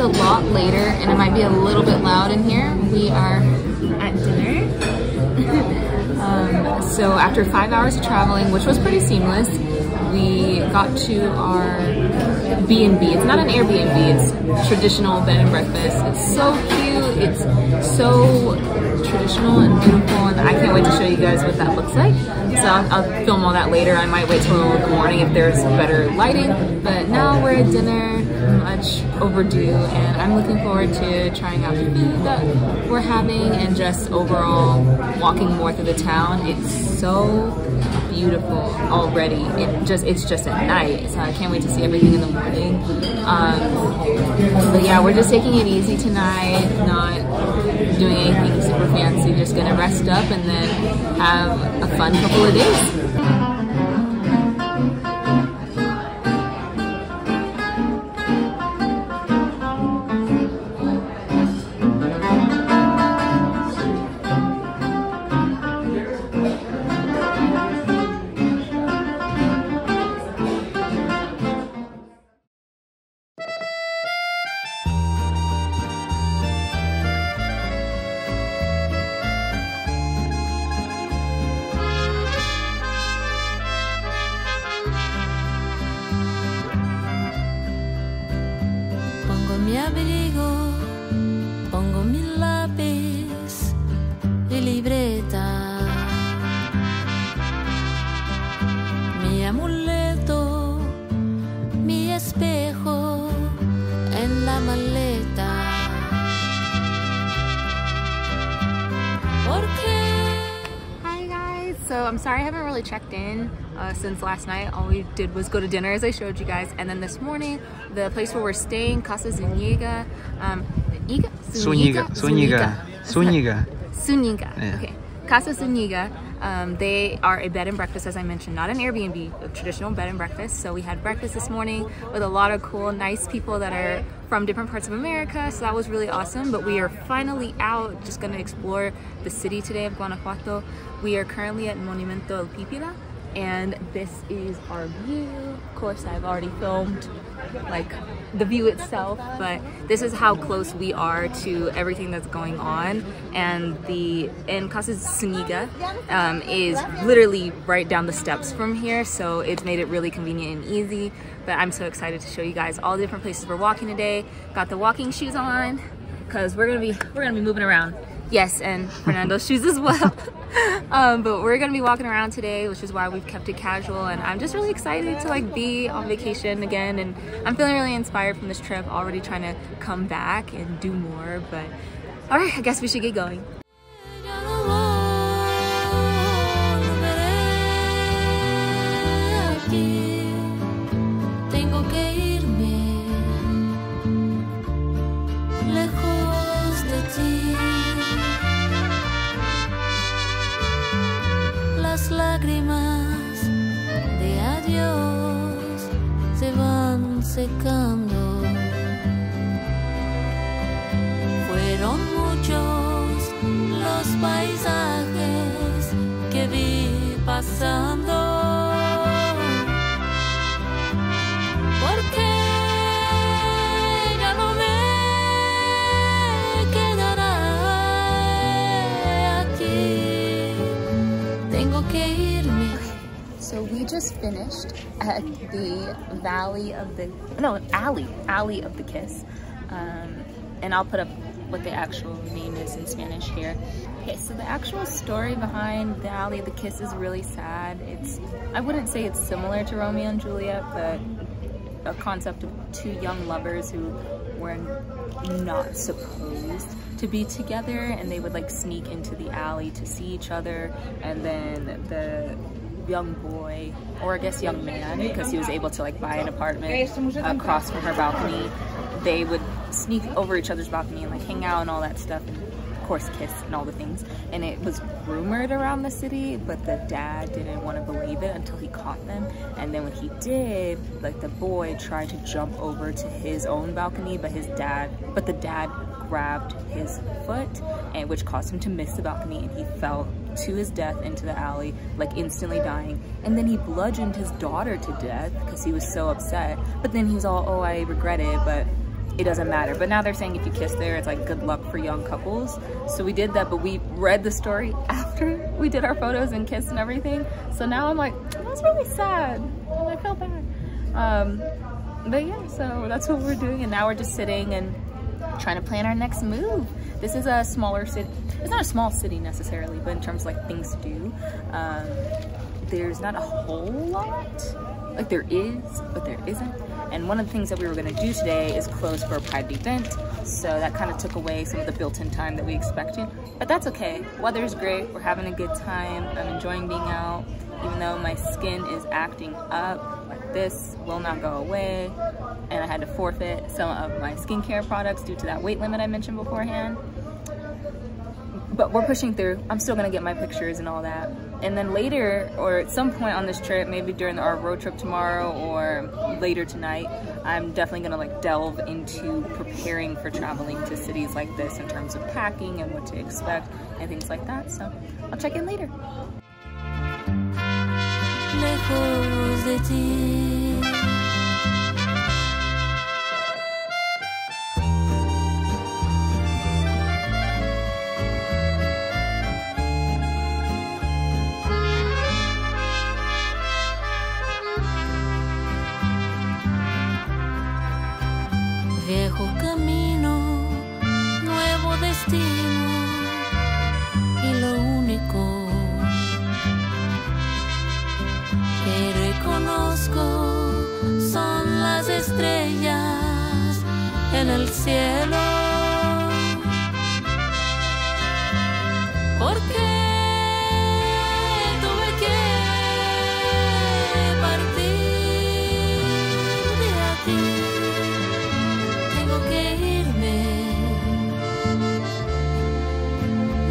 a lot later and it might be a little bit loud in here. We are at dinner. So after 5 hours of traveling, which was pretty seamless, we got to our B&B. It's not an Airbnb, it's traditional bed and breakfast. It's so cute, it's so traditional and beautiful, and I can't wait to show you guys what that looks like. So I'll film all that later. I might wait till the morning if there's better lighting, but now we're at dinner, much overdue, and I'm looking forward to trying out the food that we're having and just overall walking more through the town. It's so beautiful already. It's just at night, so I can't wait to see everything in the morning. But yeah, we're just taking it easy tonight, not doing anything super fancy, just gonna rest up and then have a fun couple of days. Mi abrigo, pongo mi lápiz y libreta, mi amuleto, mi espejo en la maleta. Hi guys, so I'm sorry I haven't really checked in since last night. All we did was go to dinner, as I showed you guys, and then this morning the place where we're staying, Casa Zuniga, Zuniga. Yeah. Okay, Casa Zuniga. They are a bed and breakfast, as I mentioned, not an Airbnb, a traditional bed and breakfast. So we had breakfast this morning with a lot of cool, nice people that are from different parts of America. So that was really awesome. But we are finally out, just gonna explore the city today of Guanajuato. We are currently at Monumento El Pípila, and this is our view. Of course, I've already filmed like the view itself, but this is how close we are to everything that's going on. And Casa Zuniga is literally right down the steps from here, so it's made it really convenient and easy. But I'm so excited to show you guys all the different places we're walking today. Got the walking shoes on because we're gonna be moving around. Yes, and Fernando's shoes as well. But we're gonna be walking around today, which is why we've kept it casual, and I'm just really excited to like be on vacation again, and I'm feeling really inspired from this trip, already trying to come back and do more. But all right, I guess we should get going. Las lágrimas de adiós se van secando. Fueron muchos los paisajes que vi pasando. Porque ya no me quedaré aquí. Tengo que irme. So we just finished at the alley of the Kiss, and I'll put up what the actual name is in Spanish here. Okay, so the actual story behind the Alley of the Kiss is really sad. I wouldn't say it's similar to Romeo and Juliet, but a concept of two young lovers who were not supposed to be together, and they would like sneak into the alley to see each other, and then the young boy, or I guess young man, because he was able to like buy an apartment across from her balcony, they would sneak over each other's balcony and like hang out and all that stuff, and of course kiss and all the things. And it was rumored around the city, but the dad didn't want to believe it until he caught them. And then when he did, like the boy tried to jump over to his own balcony, but the dad grabbed his foot, and which caused him to miss the balcony, and he fell to his death into the alley, like instantly dying. And then he bludgeoned his daughter to death because he was so upset. But then he was all, oh, I regret it, but it doesn't matter. But now they're saying if you kiss there, it's like good luck for young couples. So we did that, but we read the story after we did our photos and kissed and everything. So now I'm like, that's really sad. I feel bad. But yeah, so that's what we're doing. And now we're just sitting and trying to plan our next move. This is a smaller city. It's not a small city necessarily, but in terms of like things to do, there's not a whole lot. Like there is, but there isn't. And one of the things that we were gonna do today is close for a private event. So that kind of took away some of the built-in time that we expected. But that's okay. Weather's great. We're having a good time. I'm enjoying being out, even though my skin is acting up. Like this will not go away. And I had to forfeit some of my skincare products due to that weight limit I mentioned beforehand. But we're pushing through. I'm still gonna get my pictures and all that. And then later, or at some point on this trip, maybe during our road trip tomorrow or later tonight, I'm definitely gonna like delve into preparing for traveling to cities like this in terms of packing and what to expect and things like that. So I'll check in later. Lejos de ti. Viejo camino, nuevo destino, y lo único que reconozco son las estrellas en el cielo. Porque tuve que partir de aquí. Tengo que irme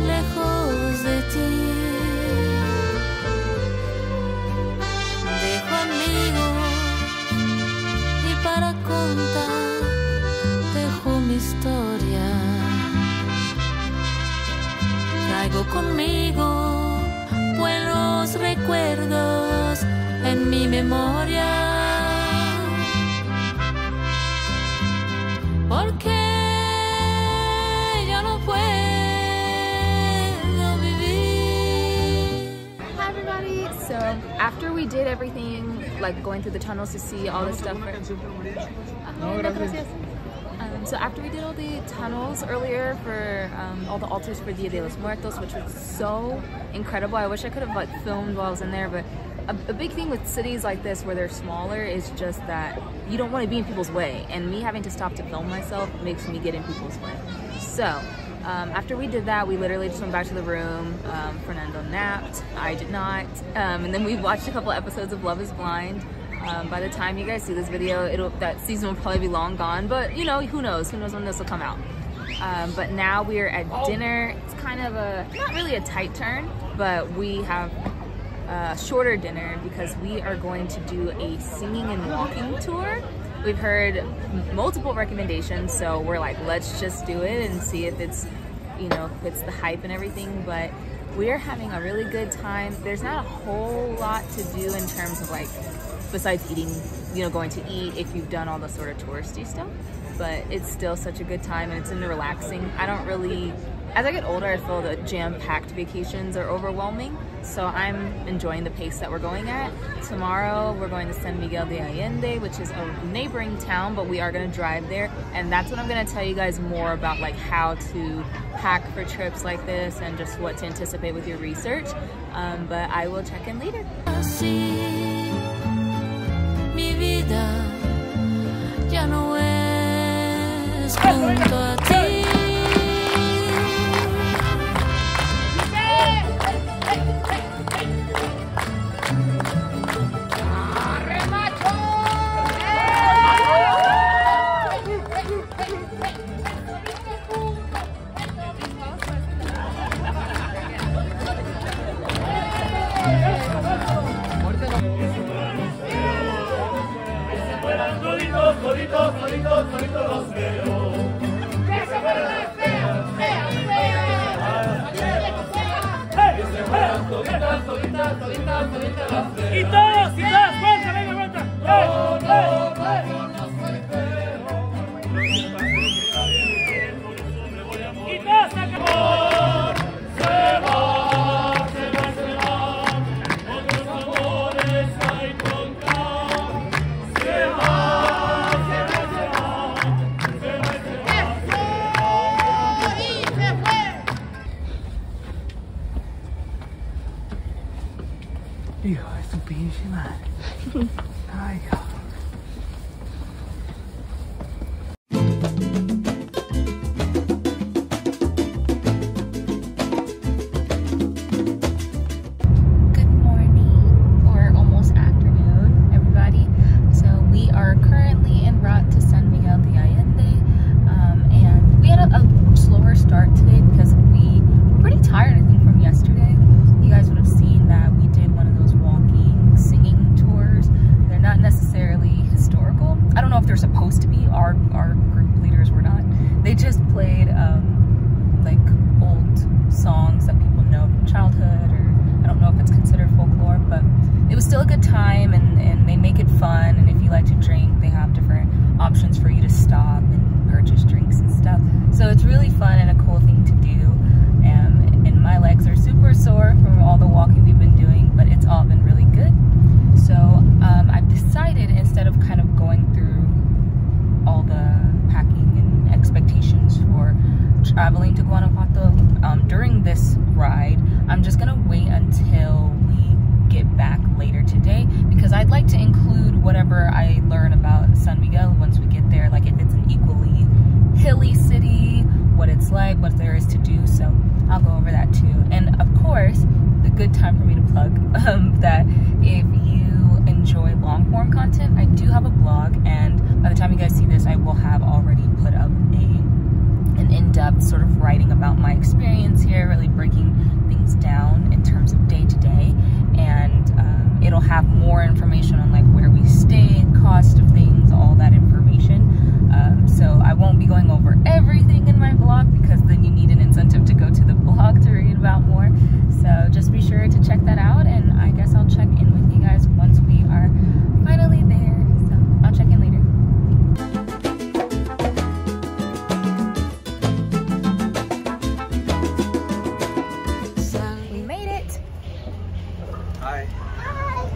lejos de ti. Dejo amigos y para contar dejo mi historia. Traigo conmigo buenos recuerdos en mi memoria. Porque yo no puedo vivir. Hi everybody. So after we did everything, like going through the tunnels to see all the stuff. So after we did all the tunnels earlier for all the altars for Dia de los Muertos, which was so incredible. I wish I could have like filmed while I was in there, but a big thing with cities like this where they're smaller is just that you don't want to be in people's way, and me having to stop to film myself makes me get in people's way. So after we did that, we literally just went back to the room. Fernando napped, I did not, and then we watched a couple episodes of Love is Blind. By the time you guys see this video, that season will probably be long gone, but you know, who knows when this will come out. But now we're at dinner. It's kind of not really a tight turn, but we have a shorter dinner because we are going to do a singing and walking tour. We've heard multiple recommendations, so we're like, let's just do it and see if it's, you know, fits the hype and everything. But we're having a really good time. There's not a whole lot to do in terms of like, besides eating, you know, going to eat if you've done all the sort of touristy stuff, but it's still such a good time and it's in the relaxing. I don't really, as I get older, I feel that jam-packed vacations are overwhelming, so I'm enjoying the pace that we're going at. Tomorrow we're going to San Miguel de Allende, which is a neighboring town, but we are going to drive there, and that's what I'm going to tell you guys more about, like how to pack for trips like this and just what to anticipate with your research. But I will check in later. Mi vida ya no es junto a ti. Solitos los veo. Que se fueran las feas, feas, feas. Que se fueran solitas las veo. Y todos, fuerza, venga, vuelta. No soy feo. Hijo de su pinche madre. Ay, cabrón. Good morning, or almost afternoon, everybody. So we are currently en route to San Miguel de Allende, and we had a slower start today because we were pretty tired, I think, from yesterday. You guys would have seen that we did one of those walking, singing tours. They're not necessarily historical. I don't know if they're supposed to be. Our group leaders were not. They just played like old songs that people know from childhood, or I don't know if it's considered folklore, but it was still a good time, and they make it fun. And if you like to drink, they have different options for you to stop and purchase drinks and stuff. So it's really fun and a cool thing to do. And my legs are super sore from all the walking we've been doing, but it's all been really good. So I've decided, instead of kind of going through all the packing and expectations for traveling to Guanajuato during this ride, I'm just gonna wait until we get back later today, because I'd like to include whatever I learn about San Miguel once we get there, like if it's an equally hilly city, what it's like, what there is to do. So I'll go over that too. And of course, the good time for me to plug that if you enjoy long form content, I do have a blog, and by the time you guys see this, I will have already put up an in-depth sort of writing about my experience here, really breaking things down in terms of day to day, and it'll have more information on like where we stay, cost of things, all that information. So I won't be going over everything in my blog, because then you need an incentive to go to the blog to read about more. So just be sure to check that out, and I guess I'll check in with you guys once we are finally there. So I'll check in later. We made it. Hi. Hi.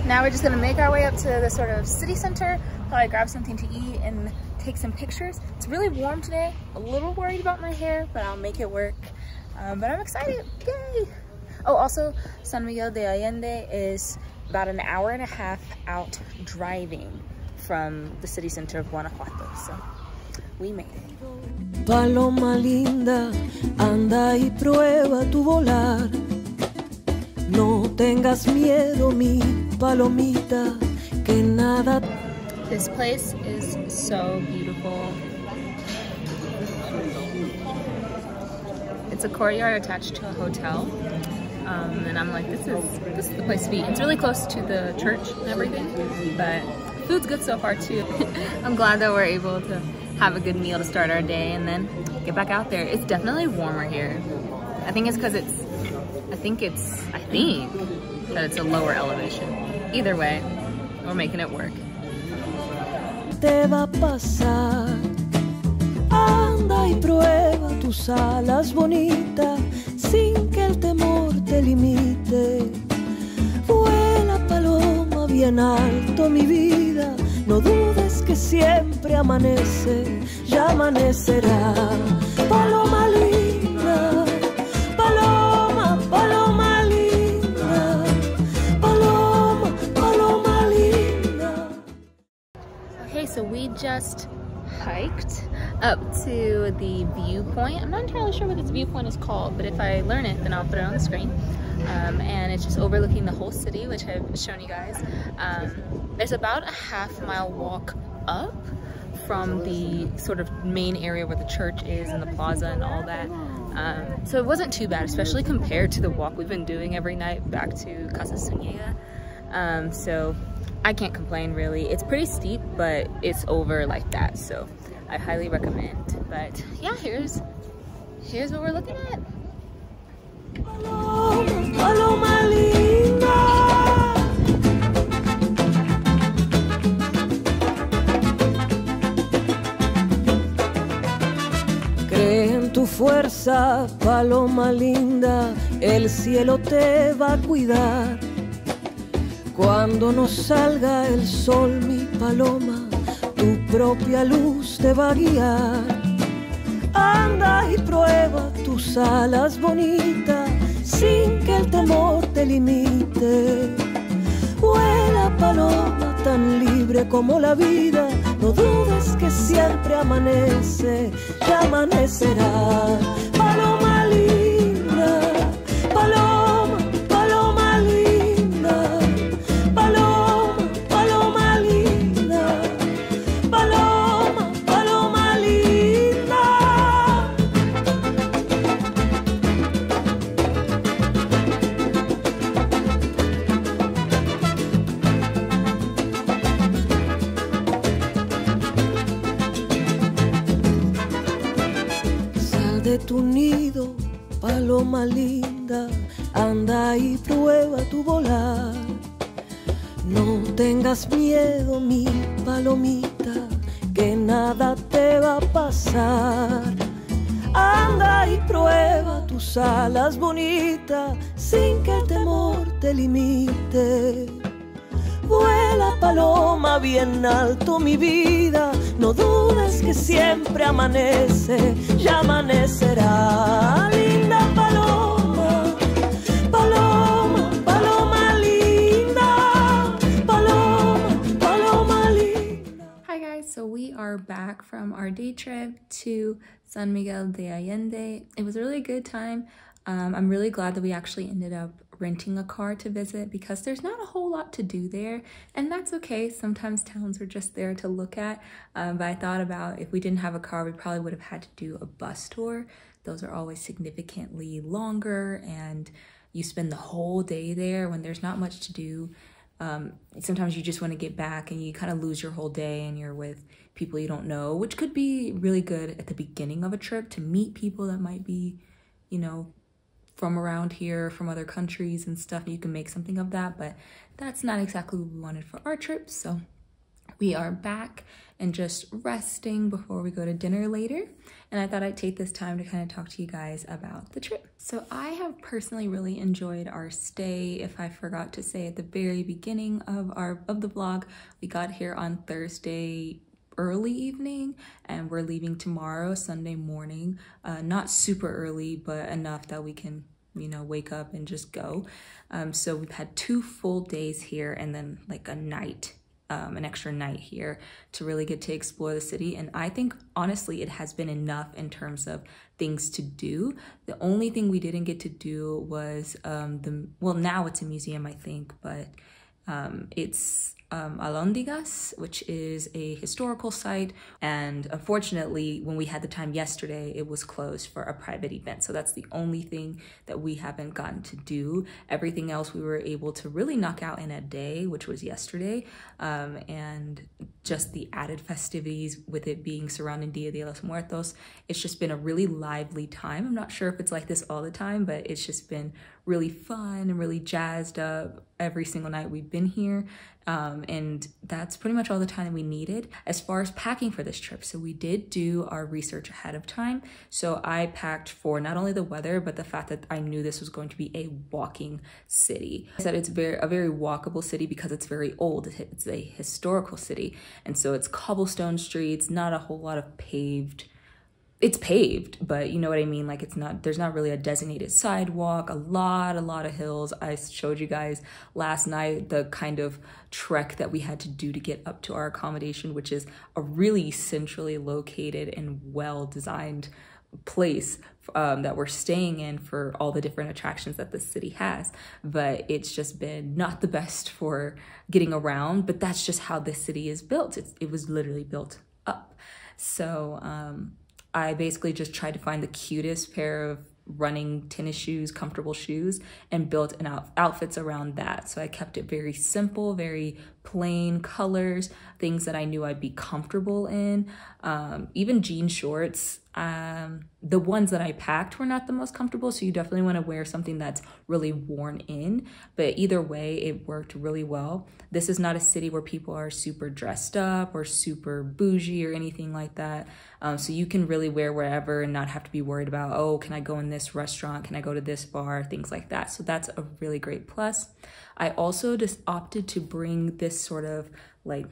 Now we're just gonna make our way up to the sort of city center, probably grab something to eat and take some pictures. It's really warm today. A little worried about my hair, but I'll make it work. But I'm excited. Yay! Oh, also, San Miguel de Allende is about an hour and a half out driving from the city center of Guanajuato. So we made it. Paloma linda, anda y prueba tu volar. No tengas miedo, mi palomita, que nada. This place is so beautiful. It's a courtyard attached to a hotel, and I'm like, this is the place to be. It's really close to the church and everything, but food's good so far too. I'm glad that we're able to have a good meal to start our day and then get back out there. It's definitely warmer here. I think it's because I think that it's a lower elevation. Either way, we're making it work. Te va a pasar. Anda y prueba tus alas bonitas, sin que el temor te limite. Vuela paloma bien alto, mi vida, no dudes que siempre amanece, ya amanecerá. Paloma linda, paloma, paloma linda, paloma, paloma linda. Okay, so we just hiked up to the viewpoint. I'm not entirely sure what this viewpoint is called, but if I learn it, then I'll put it on the screen. And it's just overlooking the whole city, which I've shown you guys. There's about a half-mile walk up from the sort of main area where the church is and the plaza and all that. So it wasn't too bad, especially compared to the walk we've been doing every night back to Casa Zuniga. So I can't complain really. It's pretty steep, but it's over like that, so I highly recommend. But yeah, here's what we're looking at. Paloma, paloma linda. Cree en tu fuerza, paloma linda, el cielo te va a cuidar. Cuando no salga el sol, mi paloma, tu propia luz te va a guiar. Anda y prueba tus alas bonitas, sin que el temor te limite. tan libre como la vida, no dudes que siempre amanece, ya amanecerá. Paloma linda, paloma, paloma linda, paloma, paloma linda, paloma, paloma linda. Sal de tu nido, paloma linda, anda y prueba tu volar. No tengas miedo, mi palomita, que nada te va a pasar. Anda y prueba tus alas bonitas, sin que el temor te limite. Vuela paloma bien alto, mi vida, no dudes que siempre amanece, ya amanecerá. Linda paloma, paloma, paloma linda, paloma, paloma linda. Hi guys, so we are back from our day trip to San Miguel de Allende. It was a really good time. I'm really glad that we actually ended up renting a car to visit because there's not a whole lot to do there, and that's okay. Sometimes towns are just there to look at, but I thought about if we didn't have a car, we probably would have had to do a bus tour. Those are always significantly longer, and you spend the whole day there when there's not much to do. Sometimes you just want to get back and you kind of lose your whole day and you're with people you don't know, which could be really good at the beginning of a trip to meet people that might be, you know, from around here, from other countries and stuff. You can make something of that, but that's not exactly what we wanted for our trip. So we are back and just resting before we go to dinner later. And I thought I'd take this time to kind of talk to you guys about the trip. So I have personally really enjoyed our stay. If I forgot to say at the very beginning of the vlog, we got here on Thursday early evening and we're leaving tomorrow, Sunday morning. Not super early, but enough that we can, you know, wake up and just go. So we've had 2 full days here and then like a night, an extra night here to really get to explore the city. And I think honestly it has been enough in terms of things to do. The only thing we didn't get to do was well, now it's a museum, I think, but it's Alhóndigas, which is a historical site, and unfortunately when we had the time yesterday it was closed for a private event, so that's the only thing that we haven't gotten to do. Everything else we were able to really knock out in a day, which was yesterday, and just the added festivities with it being surrounding Dia de los Muertos. It's just been a really lively time. I'm not sure if it's like this all the time, but it's just been really fun and really jazzed up every single night we've been here. And that's pretty much all the time that we needed as far as packing for this trip. So we did do our research ahead of time. So I packed for not only the weather, but the fact that I knew this was going to be a walking city. I said it's a very walkable city because it's very old. It's a historical city. And so it's cobblestone streets, not a whole lot of paved. It's paved, but you know what I mean? Like there's not really a designated sidewalk, a lot of hills. I showed you guys last night the kind of trek that we had to do to get up to our accommodation, which is a really centrally located and well-designed place that we're staying in for all the different attractions that the city has. But it's just been not the best for getting around, but that's just how this city is built. It was literally built up. So, I basically just tried to find the cutest pair of running tennis shoes, comfortable shoes, and built outfits around that. So I kept it very simple, very plain colors, things that I knew I'd be comfortable in. Even jean shorts. The ones that I packed were not the most comfortable, so you definitely want to wear something that's really worn in. But either way, it worked really well. This is not a city where people are super dressed up or super bougie or anything like that. So you can really wear wherever and not have to be worried about, oh, can I go in this restaurant? Can I go to this bar? Things like that. So that's a really great plus. I also just opted to bring this sort of like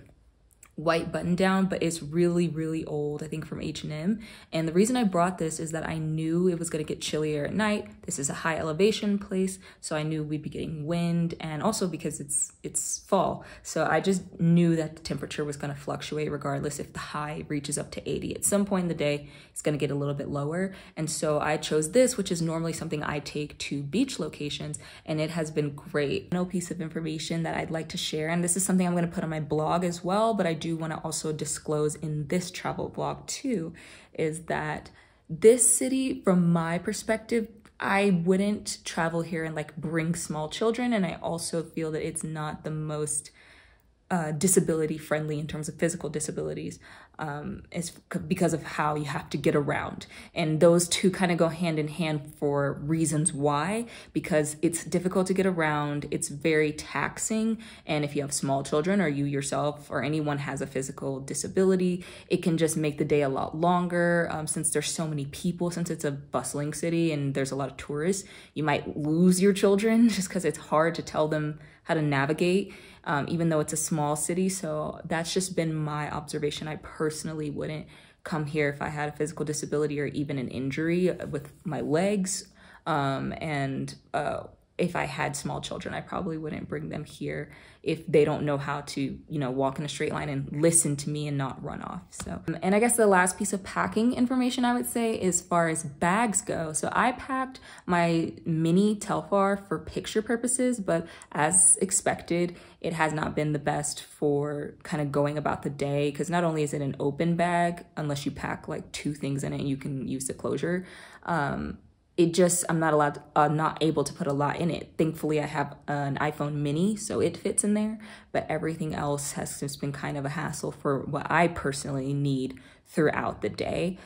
white button down, but it's really old, I think from H&M. And the reason I brought this is that I knew it was going to get chillier at night. This is a high elevation place, so I knew we'd be getting wind, and also because it's fall, so I just knew that the temperature was going to fluctuate regardless. If the high reaches up to 80 at some point in the day, it's going to get a little bit lower. And so I chose this, which is normally something I take to beach locations, and it has been great. No piece of information that I'd like to share, and this is something I'm going to put on my blog as well, but I do want to also disclose in this travel vlog too, is that this city, from my perspective, I wouldn't travel here and like bring small children, and I also feel that it's not the most disability friendly in terms of physical disabilities, is because of how you have to get around. And those two kind of go hand in hand for reasons why, because it's difficult to get around, it's very taxing, and if you have small children or you yourself or anyone has a physical disability, it can just make the day a lot longer. Since there's so many people, since it's a bustling city and there's a lot of tourists, you might lose your children just because it's hard to tell them how to navigate. Even though it's a small city. So that's just been my observation. I personally wouldn't come here if I had a physical disability or even an injury with my legs. If I had small children, I probably wouldn't bring them here if they don't know how to, walk in a straight line and listen to me and not run off. So, and I guess the last piece of packing information I would say, as far as bags go. So I packed my mini Telfar for picture purposes, but as expected, it has not been the best for kind of going about the day, because not only is it an open bag, unless you pack like 2 things in it and you can use the closure, I'm not able to put a lot in it. Thankfully, I have an iPhone mini, so it fits in there, but everything else has just been kind of a hassle for what I personally need throughout the day.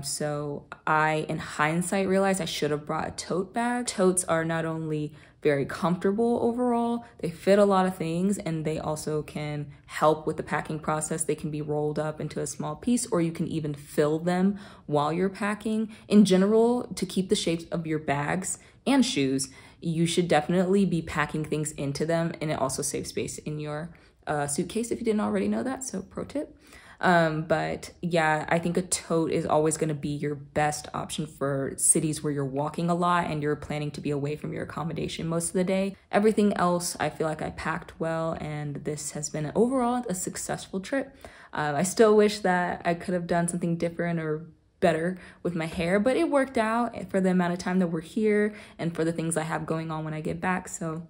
So I, in hindsight, realized I should have brought a tote bag. Totes are not only very comfortable overall, they fit a lot of things, and they also can help with the packing process. They can be rolled up into a small piece, or you can even fill them while you're packing. In general, to keep the shapes of your bags and shoes, you should definitely be packing things into them, and it also saves space in your suitcase if you didn't already know that, so pro tip. But yeah, I think a tote is always going to be your best option for cities where you're walking a lot and you're planning to be away from your accommodation most of the day. Everything else, I feel like I packed well, and this has been overall a successful trip. I still wish that I could have done something different or better with my hair, but it worked out for the amount of time that we're here and for the things I have going on when I get back. So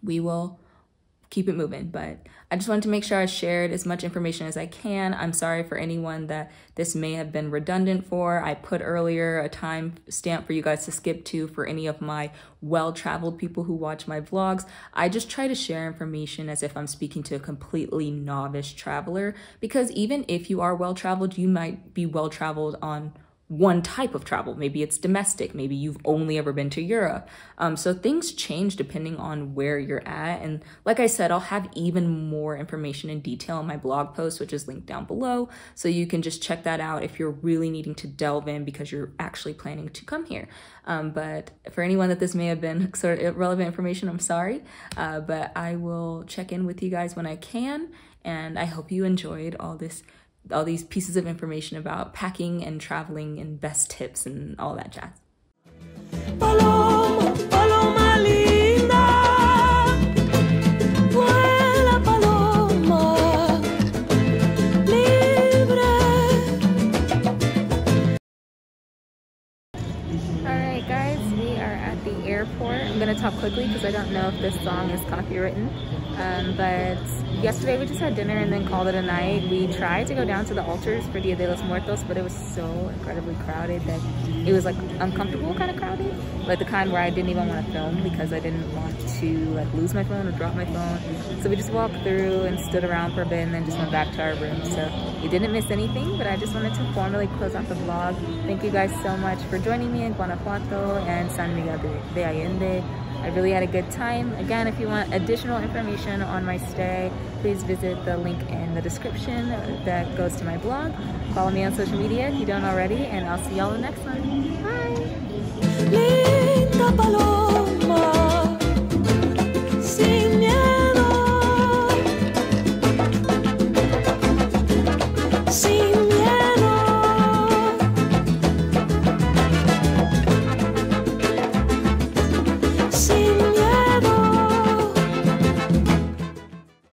we will keep it moving. But I just wanted to make sure I shared as much information as I can. I'm sorry for anyone that this may have been redundant for. I put earlier a time stamp for you guys to skip to for any of my well-traveled people who watch my vlogs. I just try to share information as if I'm speaking to a completely novice traveler, because even if you are well-traveled, you might be well-traveled on one type of travel. Maybe it's domestic, maybe you've only ever been to Europe. So things change depending on where you're at. And like I said, I'll have even more information in detail on my blog post, which is linked down below. So you can just check that out if you're really needing to delve in because you're actually planning to come here. But for anyone that this may have been sort of irrelevant information, I'm sorry. But I will check in with you guys when I can. And I hope you enjoyed all these pieces of information about packing and traveling and best tips and all that jazz. Paloma, paloma linda, vuela paloma, libre. Alright guys, we are at the airport. I'm gonna talk quickly because I don't know if this song is copywritten. But yesterday we just had dinner and then called it a night. We tried to go down to the altars for Dia de los Muertos, but it was so incredibly crowded that it was like uncomfortable kind of crowded. Like the kind where I didn't even want to film because I didn't want to like lose my phone or drop my phone. So we just walked through and stood around for a bit and then just went back to our room. So you didn't miss anything, but I just wanted to formally close out the vlog. Thank you guys so much for joining me in Guanajuato and San Miguel de Allende. I really had a good time. Again, if you want additional information on my stay, please visit the link in the description that goes to my blog. Follow me on social media if you don't already, and I'll see y'all in the next one. Bye! Linda paloma.